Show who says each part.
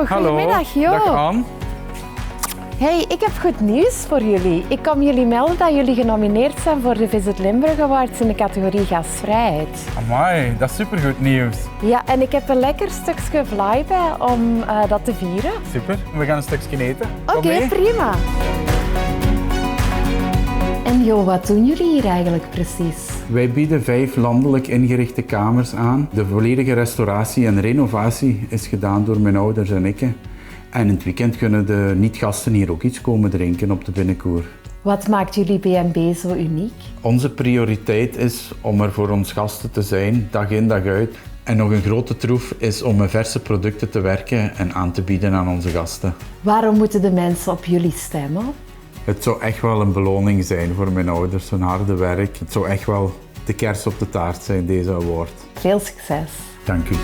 Speaker 1: Goedemiddag, Jo.
Speaker 2: Dag Anne.
Speaker 1: Hey, ik heb goed nieuws voor jullie. Ik kom jullie melden dat jullie genomineerd zijn voor de Visit Limburg Awards in de categorie gastvrijheid.
Speaker 2: Amai, dat is supergoed nieuws.
Speaker 1: Ja, en ik heb een lekker stukje vlaai bij om dat te vieren.
Speaker 2: Super, we gaan een stukje eten. Kom
Speaker 1: Oké,
Speaker 2: mee.
Speaker 1: prima. En Jo, wat doen jullie hier eigenlijk precies?
Speaker 3: Wij bieden 5 landelijk ingerichte kamers aan. De volledige restauratie en renovatie is gedaan door mijn ouders en ik. En in het weekend kunnen de niet-gasten hier ook iets komen drinken op de binnenkoer.
Speaker 1: Wat maakt jullie B&B zo uniek?
Speaker 3: Onze prioriteit is om er voor ons gasten te zijn, dag in dag uit. En nog een grote troef is om met verse producten te werken en aan te bieden aan onze gasten.
Speaker 1: Waarom moeten de mensen op jullie stemmen?
Speaker 3: Het zou echt wel een beloning zijn voor mijn ouders, hun harde werk. Het zou echt wel de kers op de taart zijn, deze award.
Speaker 1: Veel succes.
Speaker 3: Dank u.